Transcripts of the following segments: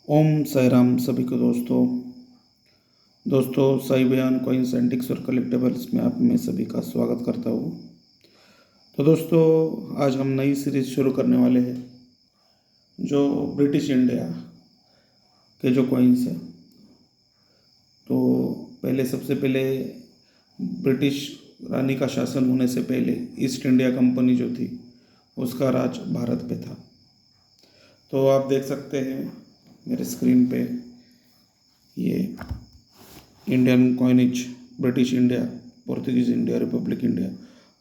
ओम साई राम सभी को दोस्तों साई बयान कॉइन्स एंटिक्स और कलेक्टिबल्स में आप में सभी का स्वागत करता हूँ। तो दोस्तों आज हम नई सीरीज शुरू करने वाले हैं जो ब्रिटिश इंडिया के जो कॉइन्स हैं। तो सबसे पहले ब्रिटिश रानी का शासन होने से पहले ईस्ट इंडिया कंपनी जो थी उसका राज भारत पे था। तो आप देख सकते हैं मेरे स्क्रीन पे ये Indian coinage British India, Portuguese India, Republic India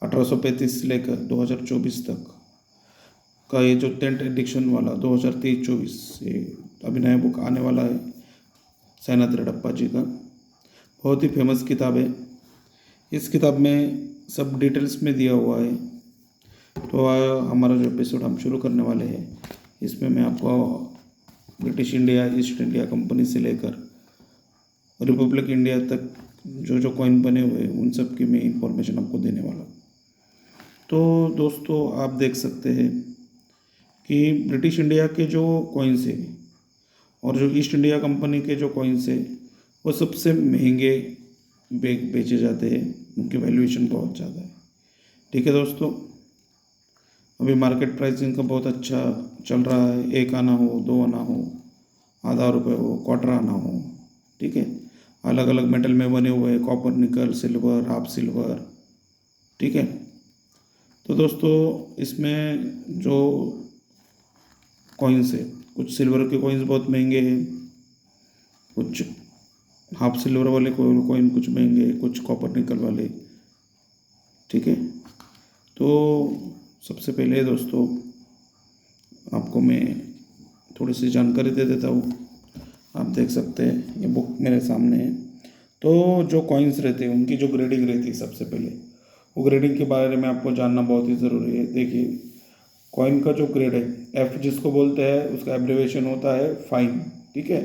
1835 से लेकर 2024 तक का ये जो 10th एडिशन वाला 2023-24 ये अभी नया बुक आने वाला है सैनाथ रेड्डप्पा जी का। बहुत ही फेमस किताब है। इस किताब में सब डिटेल्स में दिया हुआ है। तो हमारा जो एपिसोड हम शुरू करने वाले हैं इसमें मैं आपको British India, east India company से लेकर रिपब्लिक इंडिया तक जो जो कॉइन बने हुए उन सब की मैं इंफॉर्मेशन आपको देने वाला हूँ। तो दोस्तों आप देख सकते हैं कि ब्रिटिश इंडिया के जो कॉइन्स है और जो ईस्ट इंडिया कंपनी के जो कॉइन्स है वो सबसे महंगे बेचे जाते हैं। उनकी वैल्यूएशन बहुत ज़्यादा है। ठीक है दोस्तों, अभी मार्केट प्राइस इनका बहुत अच्छा चल रहा है। 1 आना हो, 2 आना हो, आधा रुपये हो, क्वार्टर आना हो, ठीक है। अलग अलग मेटल में बने हुए हैं, कॉपर, निकल, सिल्वर, हाफ सिल्वर, ठीक है। तो दोस्तों इसमें जो कॉइन्स है, कुछ सिल्वर के कॉइन्स बहुत महंगे हैं, कुछ हाफ सिल्वर वाले कॉइन कुछ महंगे, कुछ कॉपर निकल वाले, ठीक है। तो सबसे पहले दोस्तों आपको मैं थोड़ी सी जानकारी दे देता हूँ। आप देख सकते हैं ये बुक मेरे सामने है। तो जो कॉइन्स रहते हैं उनकी जो ग्रेडिंग रहती है, सबसे पहले वो ग्रेडिंग के बारे में आपको जानना बहुत ही ज़रूरी है। देखिए कॉइन का जो ग्रेड है एफ जिसको बोलते हैं उसका एब्रिवेशन होता है फाइन, ठीक है।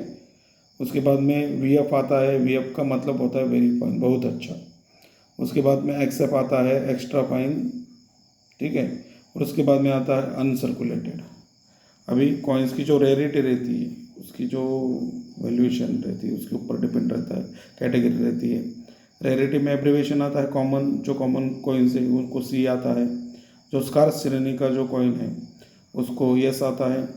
उसके बाद में वी एफ आता है, वी एफ का मतलब होता है वेरी फाइन, बहुत अच्छा। उसके बाद में एक्स एफ आता है, एक्स्ट्रा फाइन, ठीक है। और उसके बाद में आता है अनसर्कुलेटेड। अभी कॉइन्स की जो रेयरिटी रहती है उसकी जो वैल्यूएशन रहती है उसके ऊपर डिपेंड रहता है, कैटेगरी रहती है। रेयरिटी में एब्रीवेशन आता है कॉमन, जो कॉमन कॉइन्स है उनको सी आता है। जो स्कार्स श्रेणी का जो कॉइन है उसको यस आता है।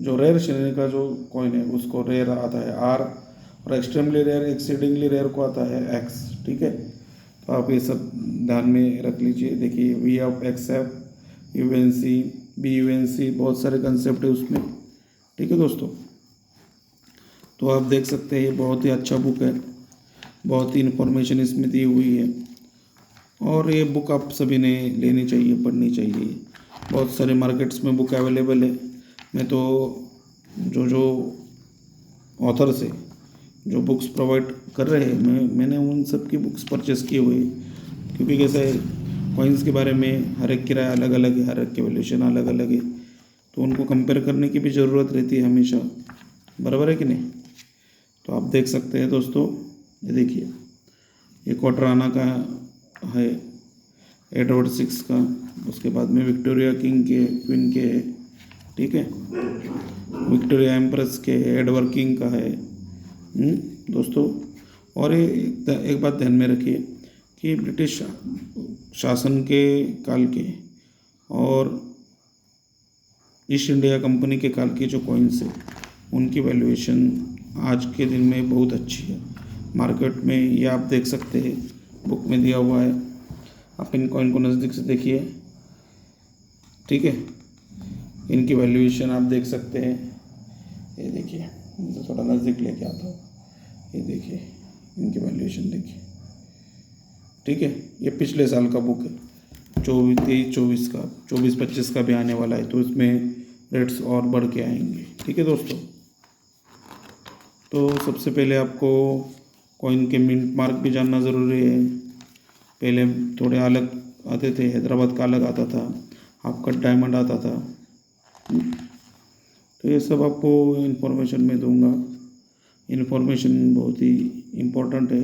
जो रेयर श्रेणी का जो कॉइन है उसको रेयर आता है आर, और एक्सट्रीमली रेयर, एक्सीडिंगली रेयर को आता है एक्स, ठीक है। तो आप ये सब ध्यान में रख लीजिए। देखिए V F, X F, U N C, B U N C, बहुत सारे कंसेप्ट है उसमें, ठीक है दोस्तों। तो आप देख सकते हैं ये बहुत ही अच्छा बुक है, बहुत ही इन्फॉर्मेशन इसमें दी हुई है और ये बुक आप सभी ने लेनी चाहिए, पढ़नी चाहिए। बहुत सारे मार्केट्स में बुक अवेलेबल है। मैं तो जो ऑथर से जो बुक्स प्रोवाइड कर रहे हैं मैंने उन सब की बुक्स परचेस की हुई, क्योंकि कैसे कॉइन्स के बारे में हर एक की राय अलग अलग है, हर एक की वैल्यूएशन अलग अलग है। तो उनको कंपेयर करने की भी ज़रूरत रहती है हमेशा, बराबर है कि नहीं। तो आप देख सकते हैं दोस्तों, ये देखिए ये क्वार्टर आना का है, एडवर्ड 6 का, उसके बाद में विक्टोरिया किंग के, क्वीन के, ठीक है। विक्टोरिया एम्प्रेस के, एडवर्ड किंग का है दोस्तों। और ये एक बात ध्यान में रखिए कि ब्रिटिश शासन के काल के और ईस्ट इंडिया कंपनी के काल की जो कॉइन्स है उनकी वैल्यूएशन आज के दिन में बहुत अच्छी है मार्केट में। ये आप देख सकते हैं बुक में दिया हुआ है। आप इन कॉइन को नज़दीक से देखिए, ठीक है। इनकी वैल्यूएशन आप देख सकते हैं। ये देखिए, तो थोड़ा नज़दीक लेके आता हूँ। ये देखिए इनकी वैल्यूएशन देखिए, ठीक है। ये पिछले साल का बुक है, 23-24 का, 24-25 का भी आने वाला है। तो इसमें रेट्स और बढ़ के आएंगे, ठीक है दोस्तों। तो सबसे पहले आपको कॉइन के मिंट मार्क भी जानना ज़रूरी है। पहले थोड़े अलग आते थे, हैदराबाद का अलग आता था, हाफ कट डायमंड आता था। तो ये सब आपको इन्फॉर्मेशन मैं दूंगा। इन्फॉर्मेशन बहुत ही इम्पोर्टेंट है।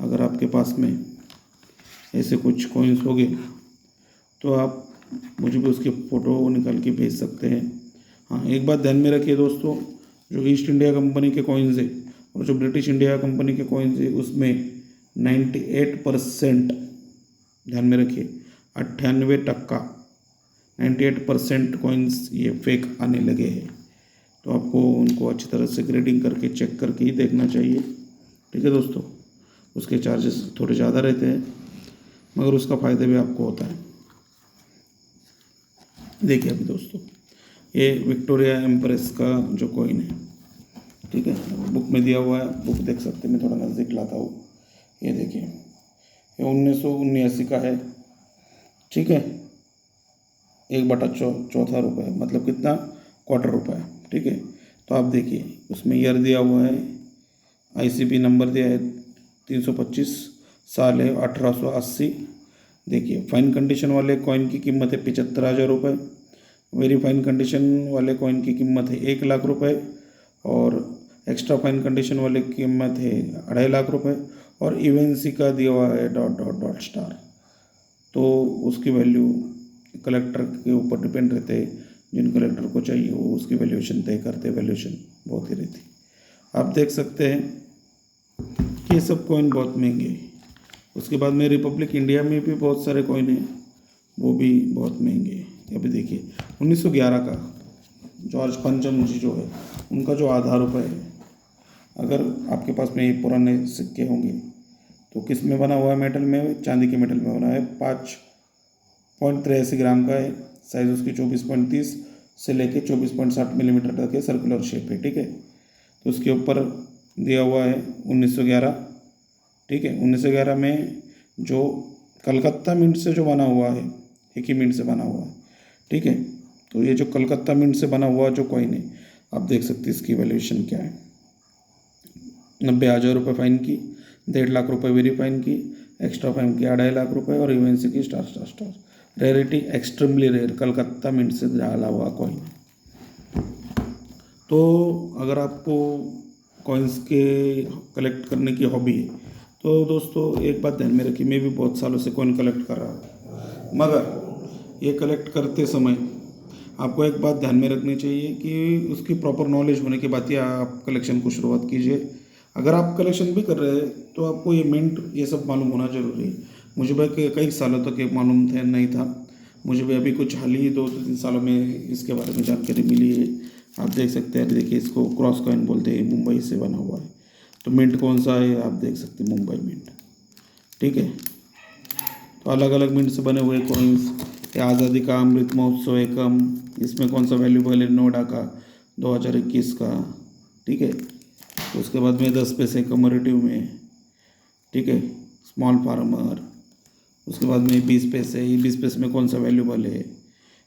अगर आपके पास में ऐसे कुछ कॉइन्स हो गए तो आप मुझे भी उसके फ़ोटो निकाल के भेज सकते हैं। हाँ, एक बात ध्यान में रखिए दोस्तों, जो ईस्ट इंडिया कंपनी के कॉइन्स है और जो ब्रिटिश इंडिया कंपनी के कॉइन्स है उसमें 98%, ध्यान में रखिए 98%, 98% कॉइन्स ये फेक आने लगे हैं। तो आपको उनको अच्छी तरह से ग्रेडिंग करके चेक करके ही देखना चाहिए। ठीक है दोस्तों, उसके चार्जेस थोड़े ज़्यादा रहते हैं मगर उसका फ़ायदा भी आपको होता है। देखिए अभी दोस्तों, ये विक्टोरिया एम्प्रेस का जो कॉइन है, ठीक है, बुक में दिया हुआ है, बुक देख सकते हैं। मैं थोड़ा नज़दीक लाता हूँ। ये देखिए, ये 1979 का है। ठीक है, 1/4 रुपये, मतलब कितना, ₹25। ठीक है, तो आप देखिए उसमें ईयर दिया हुआ है, ICP नंबर दिया है 325, साल है 1880। देखिए फाइन कंडीशन वाले कॉइन की कीमत है 75,000 रुपये, वेरी फाइन कंडीशन वाले कॉइन की कीमत है 1 लाख रुपये, और एक्स्ट्रा फाइन कंडीशन वाले की कीमत है 2.5 लाख रुपये, और इवेंसी का दिया हुआ है ... स्टार। तो उसकी वैल्यू कलेक्टर के ऊपर डिपेंड रहते हैं, जिन कलेक्टर को चाहिए वो उसकी वैल्यूएशन तय करते हैं। वैल्यूएशन बहुत ही रहती। आप देख सकते हैं कि ये सब कॉइन बहुत महंगे हैं। उसके बाद में रिपब्लिक इंडिया में भी बहुत सारे कॉइन हैं, वो भी बहुत महंगे हैं। अभी देखिए 1911 का जॉर्ज पंचम जी जो है, उनका जो आधा रुपये है, अगर आपके पास में ये पुराने सिक्के होंगे तो किस में बना हुआ है, मेटल में, चांदी के मेटल में बना है। 5.83 ग्राम का है, साइज़ उसकी 24.30 से लेके 24.60 मिलीमीटर तक है, सर्कुलर शेप है। ठीक है, तो उसके ऊपर दिया हुआ है 1911। ठीक है, 1911 में जो कलकत्ता मिंट से जो बना हुआ है, एक ही मिंट से बना हुआ है। ठीक है, तो ये जो कलकत्ता मिंट से बना हुआ जो कॉइन है, आप देख सकते हैं इसकी वैल्यूएशन क्या है। 90,000 रुपये फाइन की, 1.5 लाख रुपये वेरी फाइन की, एक्स्ट्रा फाइन की 2.5 लाख रुपये, और इवेंसी की star. Rarity extremely rare, Calcutta mint से डाला हुआ कॉइन। तो अगर आपको कॉइन्स के कलेक्ट करने की हॉबी है तो दोस्तों एक बात ध्यान में रखिए, मैं भी बहुत सालों से कॉइन कलेक्ट कर रहा हूँ, मगर ये कलेक्ट करते समय आपको एक बात ध्यान में रखनी चाहिए कि उसकी प्रॉपर नॉलेज होने के बाद ही आप कलेक्शन को शुरुआत कीजिए। अगर आप कलेक्शन भी कर रहे हैं तो आपको ये मिंट ये सब मालूम होना जरूरी है। मुझे भी कई सालों तक ये मालूम नहीं था, मुझे भी अभी कुछ हाल ही 2-3 सालों में इसके बारे में जानकारी मिली है। आप देख सकते हैं, देखिए इसको क्रॉस कॉइन बोलते हैं, मुंबई से बना हुआ है। तो मिंट कौन सा है आप देख सकते हैं, मुंबई मिंट। ठीक है, तो अलग अलग मिंट से बने हुए कॉइन्स, आज़ादी का अमृत महोत्सव एकम, इसमें कौन सा वैल्यूबल है, नोएडा का 2021 का। ठीक है, तो उसके बाद में 10 पैसे कमोरेटिव में। ठीक है, स्मॉल फार्मर। उसके बाद में 20 पैसे, ये 20 पैसे में कौन सा वैल्यूबल है,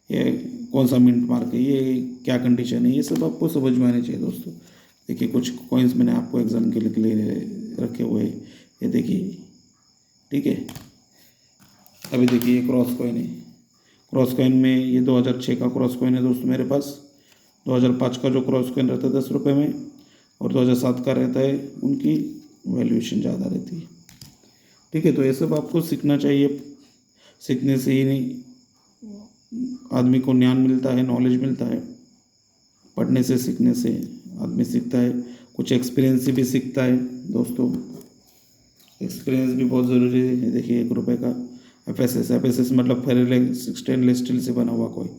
ये कौन सा मिंट मार्क है, ये क्या कंडीशन है, ये सब आपको समझ में आने चाहिए दोस्तों। देखिए कुछ कॉइन्स मैंने आपको एग्जाम के लिए रखे हुए, ये देखिए। ठीक है, अभी देखिए ये क्रॉस कॉइन है। क्रॉस कॉइन में ये 2006 का क्रॉस कॉइन है दोस्तों मेरे पास। 2005 का जो क्रॉस कॉइन रहता है 10 रुपये में, और 2007 का रहता है, उनकी वैल्यूएशन ज़्यादा रहती है। ठीक है, तो ये सब आपको सीखना चाहिए। सीखने से ही नहीं आदमी को ज्ञान मिलता है, नॉलेज मिलता है। पढ़ने से सीखने से आदमी सीखता है, कुछ एक्सपीरियंस से भी सीखता है दोस्तों। एक्सपीरियंस भी बहुत ज़रूरी है। देखिए 1 रुपये का FSS मतलब फेरिक स्टेनलेस स्टील से बना हुआ कॉइन,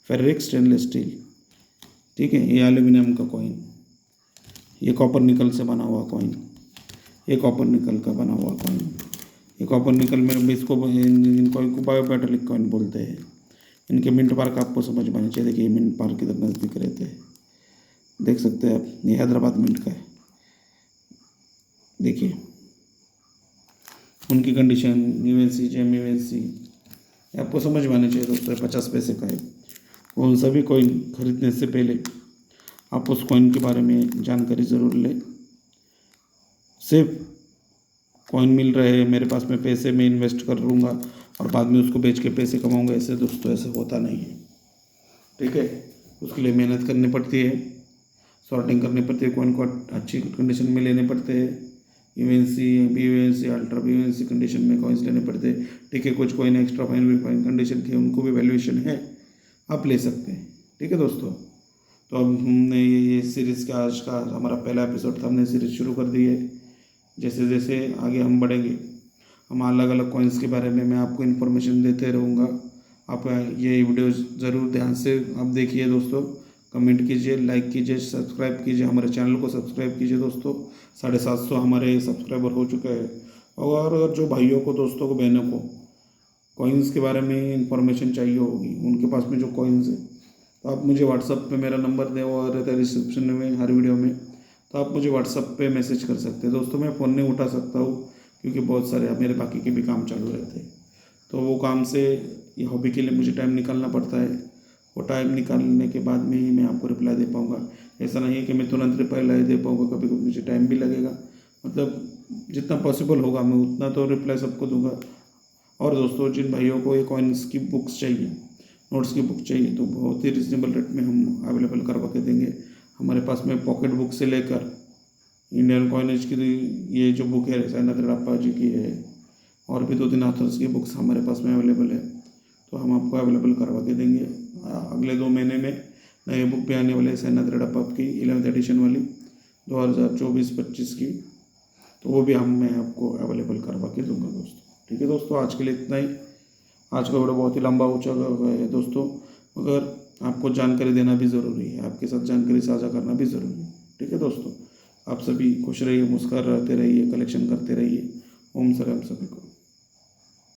फेरिक स्टेनलेस स्टील। ठीक है, ये एल्यूमिनियम का कॉइन, ये कॉपर निकल से बना हुआ कॉइन, ये कॉपर निकल का बना हुआ कॉइन। ये कॉपर निकल में इसको इन कॉइन को बायोमेटालिक कॉइन बोलते हैं। इनके मिंट मार्क आपको समझ में आना चाहिए। देखिए ये मिंट मार्क किधर नज़दीक रहते हैं, देख सकते हैं आप, ये हैदराबाद मिंट का है। देखिए उनकी कंडीशन, यूएनसी, जेम यूएनसी आपको समझ में आने चाहिए दोस्तों। 50 पैसे का है। कौन सा भी कॉइन खरीदने से पहले आप उस कॉइन के बारे में जानकारी ज़रूर लें। सिर्फ कॉइन मिल रहे हैं, मेरे पास में पैसे में इन्वेस्ट कर लूँगा और बाद में उसको बेच के पैसे कमाऊँगा, ऐसे दोस्तों ऐसे होता नहीं है। ठीक है, उसके लिए मेहनत करनी पड़ती है, सॉर्टिंग करनी पड़ती है, कॉइन को अच्छी कंडीशन में लेने पड़ते हैं। UNC, BUNC, ultra BUNC condition में कॉइन्स लेने पड़ते हैं। ठीक है, कुछ कॉइन एक्स्ट्रा फाइन कंडीशन के उनको भी वैल्यूएशन है, आप ले सकते हैं। ठीक है दोस्तों, तो अब हमने ये सीरीज़ का आज का हमारा पहला एपिसोड था, हमने सीरीज़ शुरू कर दी है। जैसे जैसे आगे हम बढ़ेंगे, हम अलग अलग कॉइन्स के बारे में मैं आपको इन्फॉर्मेशन देते रहूँगा। आप ये वीडियो ज़रूर ध्यान से आप देखिए दोस्तों, कमेंट कीजिए, लाइक कीजिए, सब्सक्राइब कीजिए, हमारे चैनल को सब्सक्राइब कीजिए दोस्तों। 750 हमारे सब्सक्राइबर हो चुके हैं। और जो भाइयों को, दोस्तों को, बहनों को कॉइन्स के बारे में इंफॉर्मेशन चाहिए होगी, उनके पास में जो कॉइन्स है, तो आप मुझे व्हाट्सअप पे मेरा नंबर दे और रहता है डिस्क्रिप्शन में हर वीडियो में, तो आप मुझे व्हाट्सअप पे मैसेज कर सकते हैं दोस्तों। मैं फ़ोन नहीं उठा सकता हूँ क्योंकि बहुत सारे मेरे बाकी के भी काम चालू रहते हैं, तो वो काम से ये हॉबी के लिए मुझे टाइम निकालना पड़ता है। वो टाइम निकालने के बाद में ही मैं आपको रिप्लाई दे पाऊँगा। ऐसा नहीं है कि मैं तुरंत रिप्लाई दे पाऊँगा, कभी कभी मुझे टाइम भी लगेगा। मतलब जितना पॉसिबल होगा मैं उतना तो रिप्लाई सबको दूंगा। और दोस्तों, जिन भाइयों को ये कॉइन्स की बुक्स चाहिए, नोट्स की बुक चाहिए, तो बहुत ही रिजनेबल रेट में हम अवेलेबल करवा के देंगे। हमारे पास में पॉकेट बुक से लेकर इंडियन कॉइनेज की ये जो बुक है साईनाथ रेड्डप्पा जी की है, और भी 2-3 ऑथर्स की बुक्स हमारे पास में अवेलेबल है, तो हम आपको अवेलेबल करवा के देंगे। अगले 2 महीने में नई बुक भी आने वाले हैं साईनाथ रेड्डप्पा की 11th एडिशन वाली 2024-25 की, तो वो भी मैं आपको अवेलेबल करवा के दूंगा दोस्तों। ठीक है दोस्तों, आज के लिए इतना ही। आज का वीडियो बहुत ही लंबा हो चुका है दोस्तों, मगर आपको जानकारी देना भी ज़रूरी है, आपके साथ जानकारी साझा करना भी ज़रूरी है। ठीक है दोस्तों, आप सभी खुश रहिए, मुस्कुराते रहिए, कलेक्शन करते रहिए। ओम सर हम सभी को।